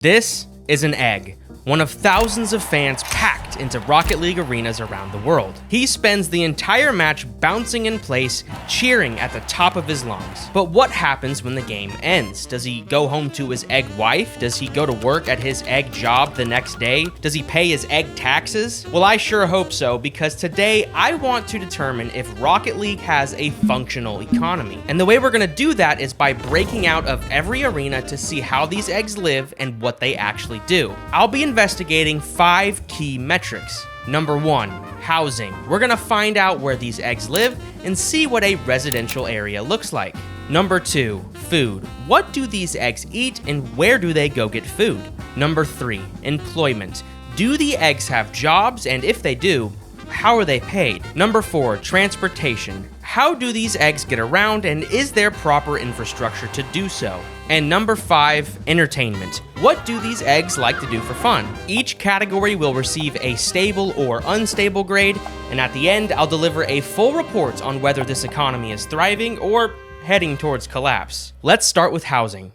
This is an egg, one of thousands of fans packed into Rocket League arenas around the world. He spends the entire match bouncing in place, cheering at the top of his lungs. But what happens when the game ends? Does he go home to his egg wife? Does he go to work at his egg job the next day? Does he pay his egg taxes? Well, I sure hope so, because today I want to determine if Rocket League has a functional economy. And the way we're gonna do that is by breaking out of every arena to see how these eggs live and what they actually do. I'll be investigating 5 key metrics. Number 1, housing. We're gonna find out where these eggs live and see what a residential area looks like. Number 2, food. What do these eggs eat and where do they go get food? Number 3, employment. Do the eggs have jobs, and if they do, how are they paid? Number 4, transportation. How do these eggs get around, and is there proper infrastructure to do so? And number 5, entertainment. What do these eggs like to do for fun? Each category will receive a stable or unstable grade, and at the end, I'll deliver a full report on whether this economy is thriving or heading towards collapse. Let's start with housing.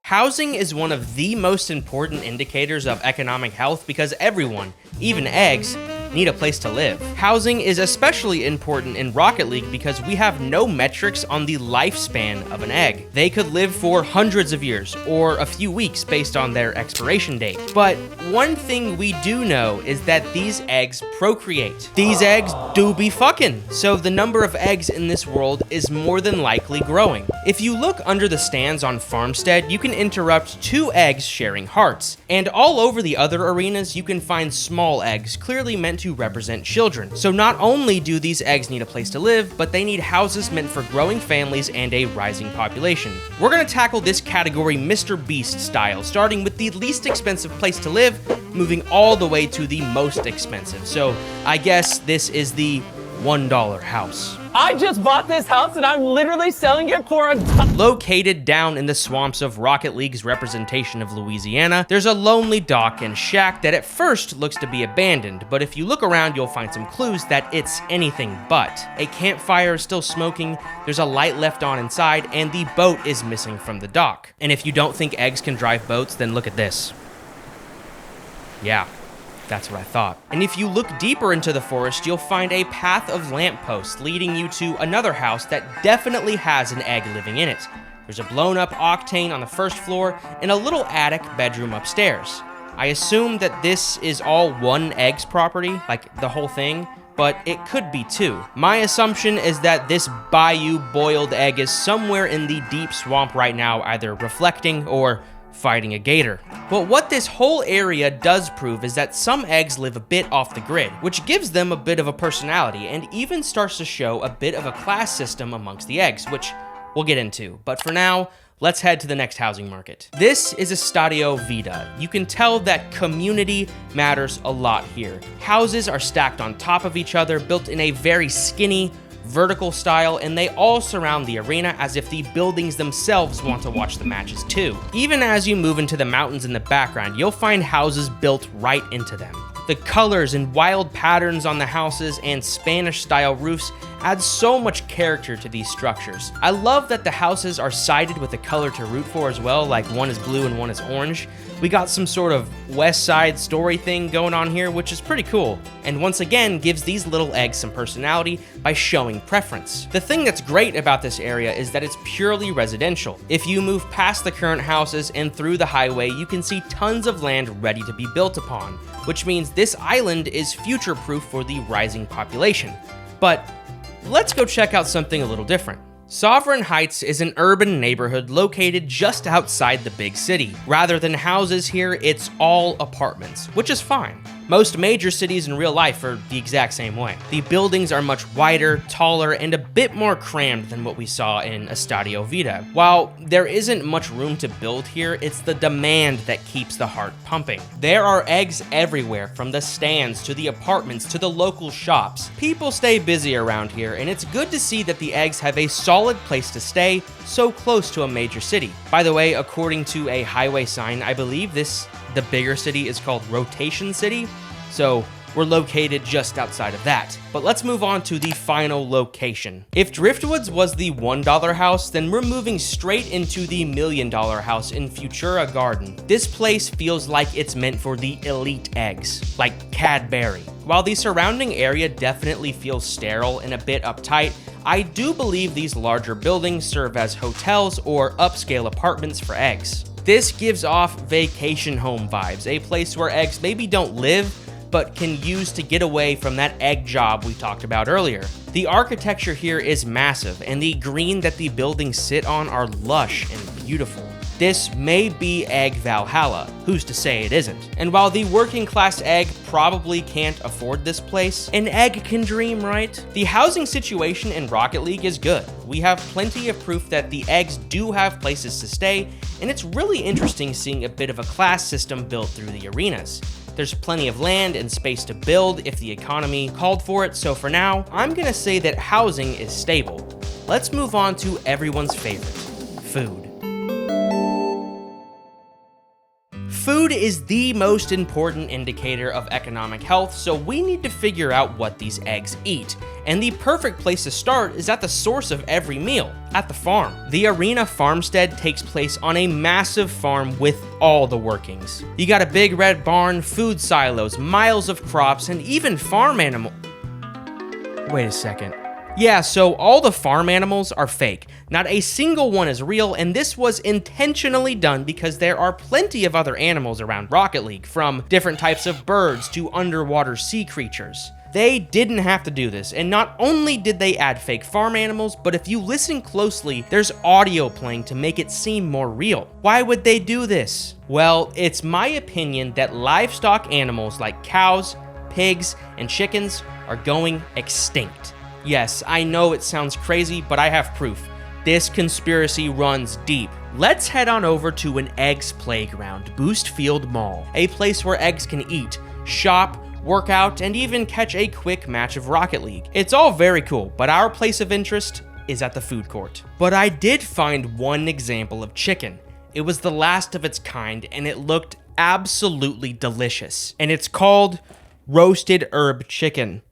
Housing is one of the most important indicators of economic health because everyone, even eggs, need a place to live. Housing is especially important in Rocket League because we have no metrics on the lifespan of an egg. They could live for hundreds of years or a few weeks based on their expiration date. But one thing we do know is that these eggs procreate. These eggs do be fucking. So the number of eggs in this world is more than likely growing. If you look under the stands on Farmstead, you can interrupt 2 eggs sharing hearts. And all over the other arenas, you can find small eggs clearly meant to represent children. So not only do these eggs need a place to live, but they need houses meant for growing families and a rising population. We're gonna tackle this category Mr. Beast style, starting with the least expensive place to live, moving all the way to the most expensive. So I guess this is the $1 house. I just bought this house and I'm literally selling it for a Located down in the swamps of Rocket League's representation of Louisiana, there's a lonely dock and shack that at first looks to be abandoned, but if you look around you'll find some clues that it's anything but. A campfire is still smoking, there's a light left on inside, and the boat is missing from the dock. And if you don't think eggs can drive boats, then look at this. Yeah. That's what I thought. And if you look deeper into the forest, you'll find a path of lampposts leading you to another house that definitely has an egg living in it. There's a blown up octane on the first floor and a little attic bedroom upstairs. I assume that this is all one egg's property, like the whole thing, but it could be 2. My assumption is that this bayou boiled egg is somewhere in the deep swamp right now, either reflecting or fighting a gator. But what this whole area does prove is that some eggs live a bit off the grid, which gives them a bit of a personality and even starts to show a bit of a class system amongst the eggs, which we'll get into. But for now, let's head to the next housing market. This is Estadio Vida. You can tell that community matters a lot here. Houses are stacked on top of each other, built in a very skinny, vertical style, and they all surround the arena as if the buildings themselves want to watch the matches too. Even as you move into the mountains in the background, you'll find houses built right into them. The colors and wild patterns on the houses and Spanish-style roofs add so much character to these structures. I love that the houses are sided with a color to root for as well, like one is blue and one is orange. We got some sort of West Side Story thing going on here, which is pretty cool, and once again gives these little eggs some personality by showing preference. The thing that's great about this area is that it's purely residential. If you move past the current houses and through the highway, you can see tons of land ready to be built upon, which means this island is future-proof for the rising population. But let's go check out something a little different. Sovereign Heights is an urban neighborhood located just outside the big city. Rather than houses here, it's all apartments, which is fine. Most major cities in real life are the exact same way. The buildings are much wider, taller, and a bit more crammed than what we saw in Estadio Vida. While there isn't much room to build here, it's the demand that keeps the heart pumping. There are eggs everywhere, from the stands to the apartments to the local shops. People stay busy around here, and it's good to see that the eggs have a solid place to stay so close to a major city. By the way, according to a highway sign, I believe the bigger city is called Rotation City. So We're located just outside of that. But let's move on to the final location. If Driftwoods was the $1 house, then we're moving straight into the $1 million house in Futura Garden. This place feels like it's meant for the elite eggs, like Cadbury. While the surrounding area definitely feels sterile and a bit uptight, I do believe these larger buildings serve as hotels or upscale apartments for eggs. This gives off vacation home vibes, a place where eggs maybe don't live, but can use to get away from that egg job we talked about earlier. The architecture here is massive, and the green that the buildings sit on are lush and beautiful. This may be Egg Valhalla, who's to say it isn't? And while the working class egg probably can't afford this place, an egg can dream, right? The housing situation in Rocket League is good. We have plenty of proof that the eggs do have places to stay, and it's really interesting seeing a bit of a class system built through the arenas. There's plenty of land and space to build if the economy called for it, so for now, I'm gonna say that housing is stable. Let's move on to everyone's favorite, food. Food is the most important indicator of economic health, so we need to figure out what these eggs eat. And the perfect place to start is at the source of every meal, at the farm. The arena farmstead takes place on a massive farm with all the workings. You got a big red barn, food silos, miles of crops, and even farm animal. Wait a second. Yeah, so all the farm animals are fake. Not a single one is real, and this was intentionally done because there are plenty of other animals around Rocket League, from different types of birds to underwater sea creatures. They didn't have to do this, and not only did they add fake farm animals, but if you listen closely, there's audio playing to make it seem more real. Why would they do this? Well, it's my opinion that livestock animals like cows, pigs, and chickens are going extinct. Yes, I know it sounds crazy, but I have proof. This conspiracy runs deep. Let's head on over to an eggs playground, Boost Field Mall, a place where eggs can eat, shop, work out, and even catch a quick match of Rocket League. It's all very cool, but our place of interest is at the food court. But I did find one example of chicken. It was the last of its kind, and it looked absolutely delicious. And it's called roasted herb chicken.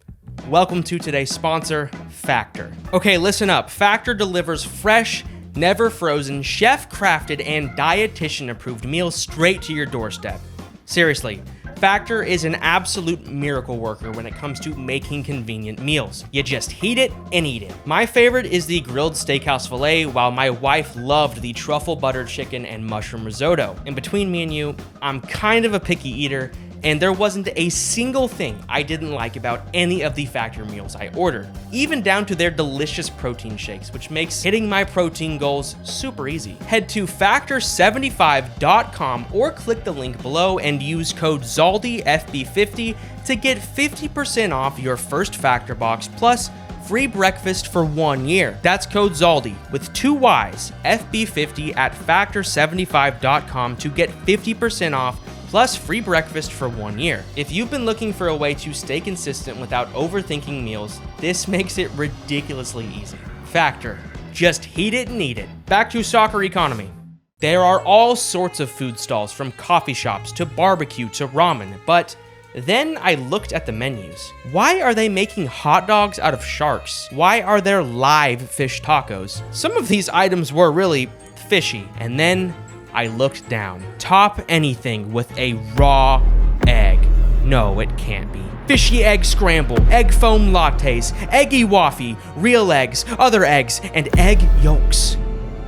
Welcome to today's sponsor, Factor. Okay, listen up. Factor delivers fresh, never frozen, chef-crafted, and dietitian-approved meals straight to your doorstep. Seriously, Factor is an absolute miracle worker when it comes to making convenient meals. You just heat it and eat it. My favorite is the grilled steakhouse filet, while my wife loved the truffle butter chicken and mushroom risotto. And between me and you, I'm kind of a picky eater, and there wasn't a single thing I didn't like about any of the Factor meals I ordered, even down to their delicious protein shakes, which makes hitting my protein goals super easy. Head to factor75.com or click the link below and use code ZaldeyFB50 to get 50% off your first Factor box plus free breakfast for 1 year. That's code Zaldeyy with 2 Y's, FB50 at factor75.com to get 50% off plus free breakfast for 1 year. If you've been looking for a way to stay consistent without overthinking meals, this makes it ridiculously easy. Factor. Just heat it and eat it. Back to soccer economy. There are all sorts of food stalls, from coffee shops to barbecue to ramen, but then I looked at the menus. Why are they making hot dogs out of sharks? Why are there live fish tacos? Some of these items were really fishy. And then I looked down. Top anything with a raw egg. No, it can't be. Fishy egg scramble, egg foam lattes, eggy waffy, real eggs, other eggs, and egg yolks.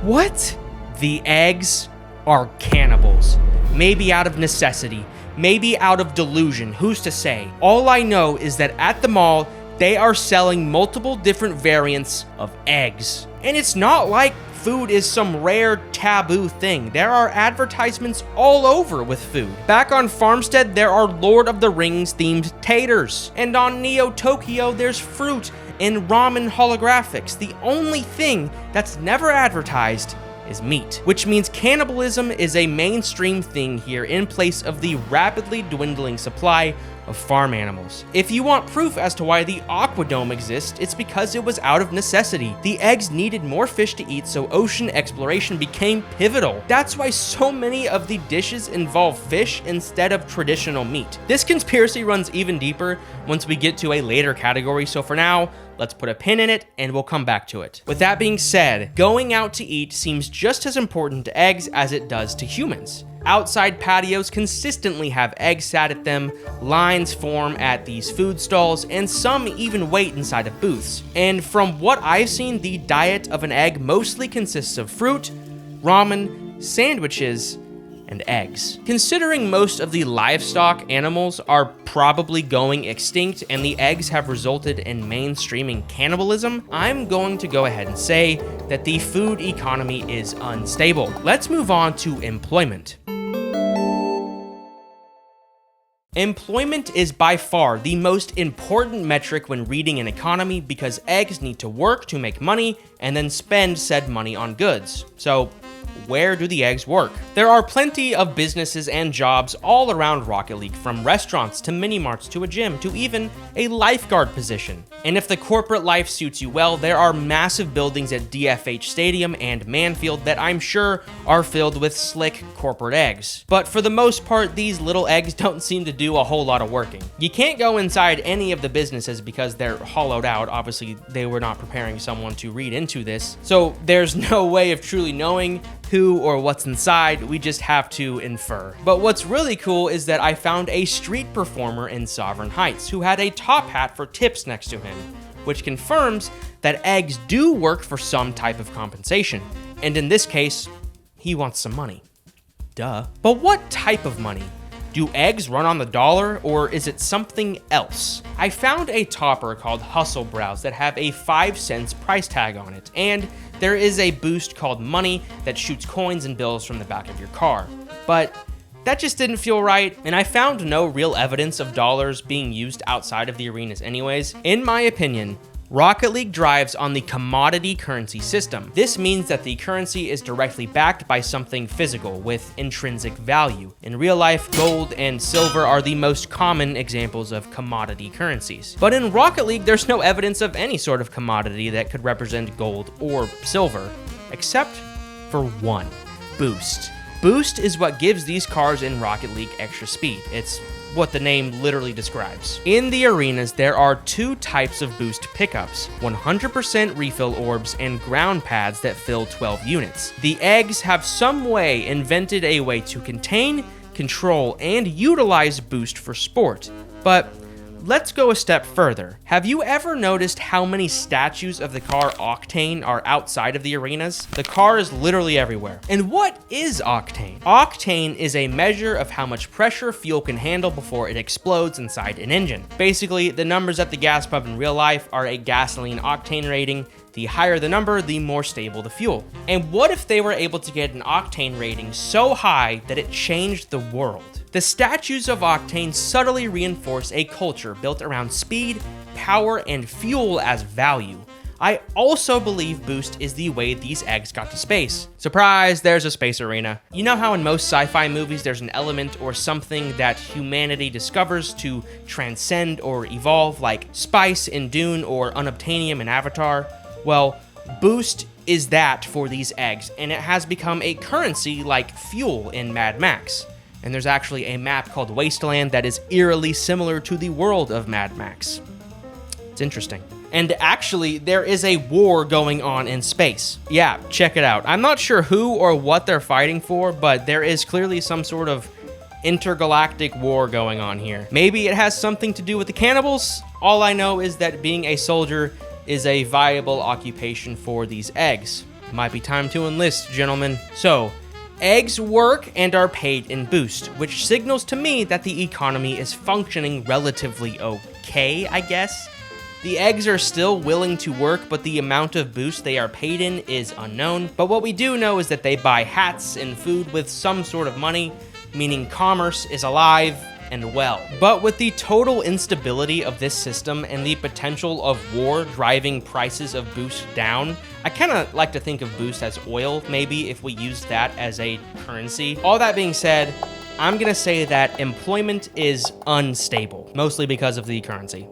What? The eggs are cannibals. Maybe out of necessity, maybe out of delusion, who's to say? All I know is that at the mall, they are selling multiple different variants of eggs. And it's not like food is some rare taboo thing. There are advertisements all over with food. Back on Farmstead, there are Lord of the Rings themed taters. And on Neo Tokyo, there's fruit and ramen holographics. The only thing that's never advertised is meat, which means cannibalism is a mainstream thing here in place of the rapidly dwindling supply of farm animals. If you want proof as to why the Aquadome exists, it's because it was out of necessity. The eggs needed more fish to eat, so ocean exploration became pivotal. That's why so many of the dishes involve fish instead of traditional meat. This conspiracy runs even deeper once we get to a later category, so for now, let's put a pin in it and we'll come back to it. With that being said, going out to eat seems just as important to eggs as it does to humans. Outside patios consistently have eggs sat at them, lines form at these food stalls, and some even wait inside of booths. And from what I've seen, the diet of an egg mostly consists of fruit, ramen, sandwiches, and eggs. Considering most of the livestock animals are probably going extinct and the eggs have resulted in mainstreaming cannibalism, I'm going to go ahead and say that the food economy is unstable. Let's move on to employment. Employment is by far the most important metric when reading an economy because eggs need to work to make money and then spend said money on goods. So, where do the eggs work? There are plenty of businesses and jobs all around Rocket League, from restaurants to mini-marts to a gym to even a lifeguard position. And if the corporate life suits you well, there are massive buildings at DFH Stadium and Manfield that I'm sure are filled with slick corporate eggs. But for the most part, these little eggs don't seem to do a whole lot of working. You can't go inside any of the businesses because they're hollowed out. Obviously, they were not preparing someone to read into this. So there's no way of truly knowing who or what's inside, we just have to infer. But what's really cool is that I found a street performer in Sovereign Heights who had a top hat for tips next to him, which confirms that eggs do work for some type of compensation. And in this case, he wants some money. Duh. But what type of money? Do eggs run on the dollar, or is it something else? I found a topper called Hustle Browse that have a 5 cents price tag on it, and there is a boost called Money that shoots coins and bills from the back of your car. But that just didn't feel right, and I found no real evidence of dollars being used outside of the arenas anyways. In my opinion, Rocket League drives on the commodity currency system. This means that the currency is directly backed by something physical with intrinsic value. In real life, gold and silver are the most common examples of commodity currencies. But in Rocket League, there's no evidence of any sort of commodity that could represent gold or silver, except for one: boost. Boost is what gives these cars in Rocket League extra speed. It's what the name literally describes. In the arenas, there are 2 types of boost pickups: 100% refill orbs and ground pads that fill 12 units. The eggs have some way invented a way to contain, control, and utilize boost for sport. But let's go a step further. Have you ever noticed how many statues of the car Octane are outside of the arenas? The car is literally everywhere. And what is Octane? Octane is a measure of how much pressure fuel can handle before it explodes inside an engine. Basically, the numbers at the gas pump in real life are a gasoline octane rating. The higher the number, the more stable the fuel. And what if they were able to get an octane rating so high that it changed the world? The statues of Octane subtly reinforce a culture built around speed, power, and fuel as value. I also believe boost is the way these eggs got to space. Surprise, there's a space arena. You know how in most sci-fi movies there's an element or something that humanity discovers to transcend or evolve, like spice in Dune or unobtainium in Avatar? Well, boost is that for these eggs, and it has become a currency like fuel in Mad Max. And there's actually a map called Wasteland that is eerily similar to the world of Mad Max. It's interesting. And actually, there is a war going on in space. Yeah, check it out. I'm not sure who or what they're fighting for, but there is clearly some sort of intergalactic war going on here. Maybe it has something to do with the cannibals? All I know is that being a soldier is a viable occupation for these eggs. Might be time to enlist, gentlemen. So, eggs work and are paid in boost, which signals to me that the economy is functioning relatively okay, I guess. The eggs are still willing to work, but the amount of boost they are paid in is unknown. But what we do know is that they buy hats and food with some sort of money, meaning commerce is alive and well. But with the total instability of this system and the potential of war driving prices of boost down, I kind of like to think of boost as oil, maybe, if we used that as a currency. All that being said, I'm gonna say that employment is unstable, mostly because of the currency.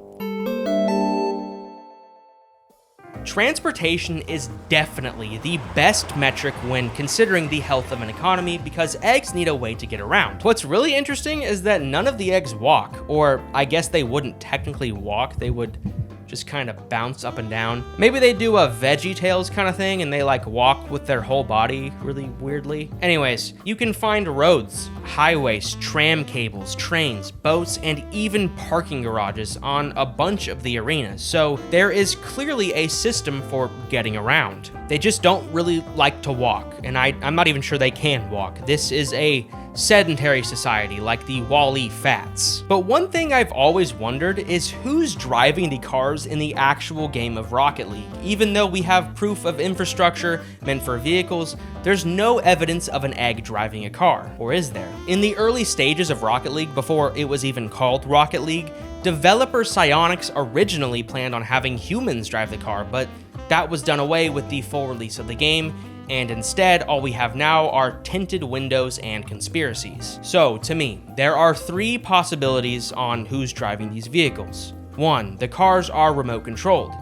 Transportation is definitely the best metric when considering the health of an economy because eggs need a way to get around. What's really interesting is that none of the eggs walk, or I guess they wouldn't technically walk, they would just kind of bounce up and down. Maybe they do a VeggieTales kind of thing and they like walk with their whole body really weirdly. Anyways, you can find roads, highways, tram cables, trains, boats, and even parking garages on a bunch of the arenas. So there is clearly a system for getting around. They just don't really like to walk, and I'm not even sure they can walk. This is a sedentary society like the Wall-E Fats. But one thing I've always wondered is who's driving the cars in the actual game of Rocket League. Even though we have proof of infrastructure meant for vehicles, there's no evidence of an egg driving a car, or is there? In the early stages of Rocket League, before it was even called Rocket League, developer Psyonix originally planned on having humans drive the car, but that was done away with the full release of the game, and instead, all we have now are tinted windows and conspiracies. So, to me, there are three possibilities on who's driving these vehicles. 1, the cars are remote controlled.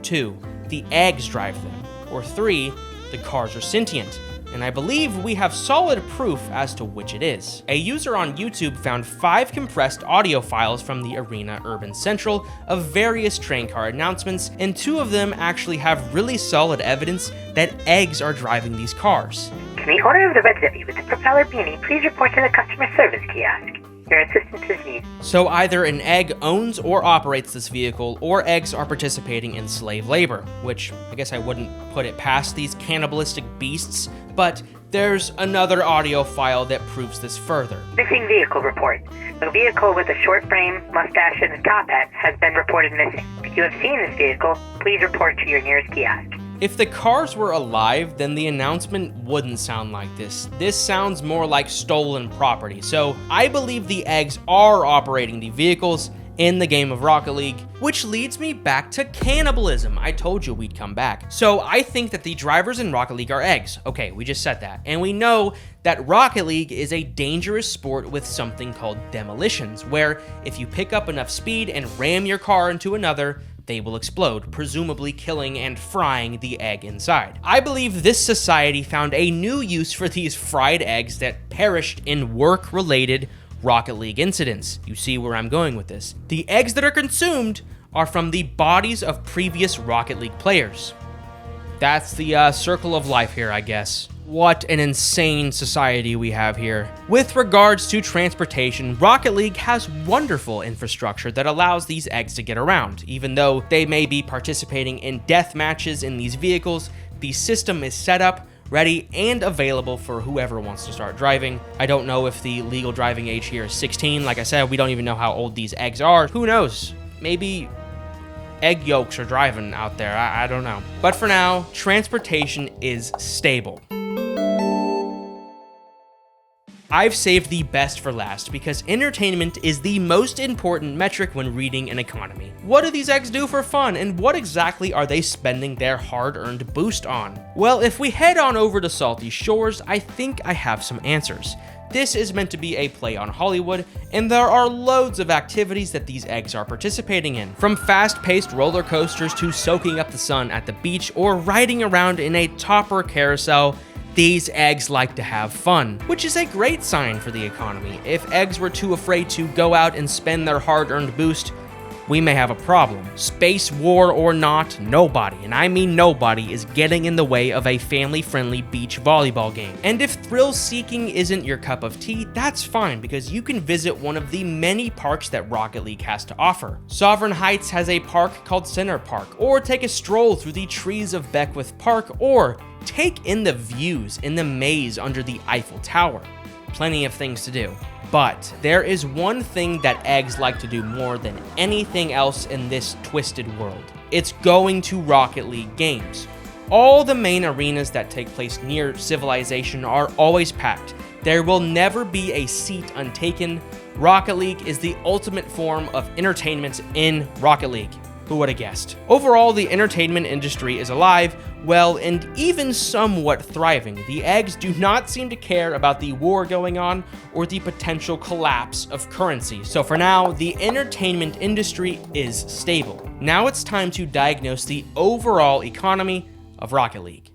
2, the eggs drive them. Or 3, the cars are sentient. And I believe we have solid proof as to which it is. A user on YouTube found 5 compressed audio files from the Arena Urban Central of various train car announcements, and 2 of them actually have really solid evidence that eggs are driving these cars. To the owner of the Red Zippy with the propeller beanie, please report to the customer service kiosk. Your assistance is needed. So either an egg owns or operates this vehicle, or eggs are participating in slave labor, which I guess I wouldn't put it past these cannibalistic beasts, but there's another audio file that proves this further. Missing vehicle report. The vehicle with a short frame, mustache, and a top hat has been reported missing. If you have seen this vehicle, please report to your nearest kiosk. If the cars were alive, then the announcement wouldn't sound like this. This sounds more like stolen property. So I believe the eggs are operating the vehicles in the game of Rocket League, which leads me back to cannibalism. I told you we'd come back. So I think that the drivers in Rocket League are eggs. Okay, we just said that. And we know that Rocket League is a dangerous sport with something called demolitions, where if you pick up enough speed and ram your car into another, they will explode, presumably killing and frying the egg inside. I believe this society found a new use for these fried eggs that perished in work-related Rocket League incidents. You see where I'm going with this. The eggs that are consumed are from the bodies of previous Rocket League players. That's the circle of life here, I guess. What an insane society we have here. With regards to transportation, Rocket League has wonderful infrastructure that allows these eggs to get around. Even though they may be participating in death matches in these vehicles, the system is set up, ready, and available for whoever wants to start driving. I don't know if the legal driving age here is 16. Like I said, we don't even know how old these eggs are. Who knows? Maybe egg yolks are driving out there. I don't know. But for now, transportation is stable. I've saved the best for last because entertainment is the most important metric when reading an economy. What do these eggs do for fun, and what exactly are they spending their hard-earned boost on? Well, if we head on over to Salty Shores, I think I have some answers. This is meant to be a play on Hollywood, and there are loads of activities that these eggs are participating in. From fast-paced roller coasters to soaking up the sun at the beach or riding around in a topper carousel, these eggs like to have fun, which is a great sign for the economy. If eggs were too afraid to go out and spend their hard-earned boost, we may have a problem. Space war or not, nobody, and I mean nobody, is getting in the way of a family-friendly beach volleyball game. And if thrill-seeking isn't your cup of tea, that's fine, because you can visit one of the many parks that Rocket League has to offer. Sovereign Heights has a park called Center Park, or take a stroll through the trees of Beckwith Park, or take in the views in the maze under the Eiffel Tower. Plenty of things to do. But there is one thing that eggs like to do more than anything else in this twisted world. It's going to Rocket League games. All the main arenas that take place near civilization are always packed. There will never be a seat untaken. Rocket League is the ultimate form of entertainment in Rocket League. Who would have guessed? Overall, the entertainment industry is alive, well, and even somewhat thriving, the eggs do not seem to care about the war going on or the potential collapse of currency. So for now, the entertainment industry is stable. Now it's time to diagnose the overall economy of Rocket League.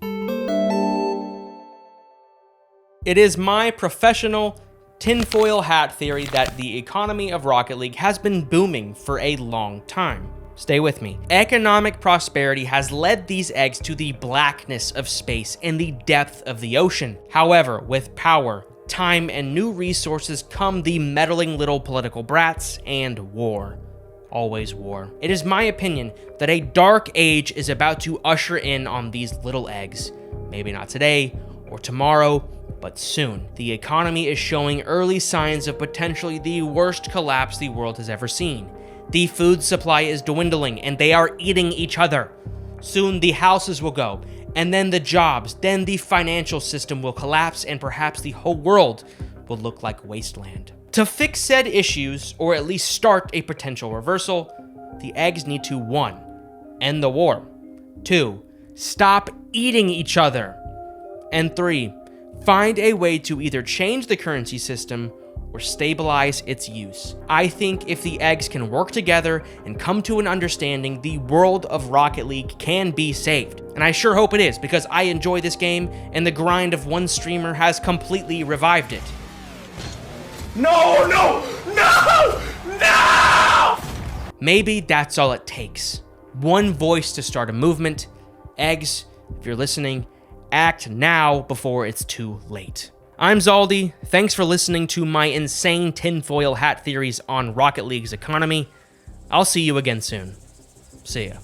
It is my professional tinfoil hat theory that the economy of Rocket League has been booming for a long time. Stay with me. Economic prosperity has led these eggs to the blackness of space and the depth of the ocean. However, with power, time, and new resources come the meddling little political brats and war. Always war. It is my opinion that a dark age is about to usher in on these little eggs. Maybe not today or tomorrow, but soon. The economy is showing early signs of potentially the worst collapse the world has ever seen. The food supply is dwindling and they are eating each other. Soon the houses will go, and then the jobs, then the financial system will collapse, and perhaps the whole world will look like wasteland. To fix said issues, or at least start a potential reversal, the eggs need to 1. End the war. 2. Stop eating each other. And 3. Find a way to either change the currency system or stabilize its use. I think if the eggs can work together and come to an understanding, the world of Rocket League can be saved. And I sure hope it is, because I enjoy this game, and the grind of one streamer has completely revived it. No, no, no, no! Maybe that's all it takes. One voice to start a movement. Eggs, if you're listening, act now before it's too late. I'm Zaldeyy. Thanks for listening to my insane tinfoil hat theories on Rocket League's economy. I'll see you again soon. See ya.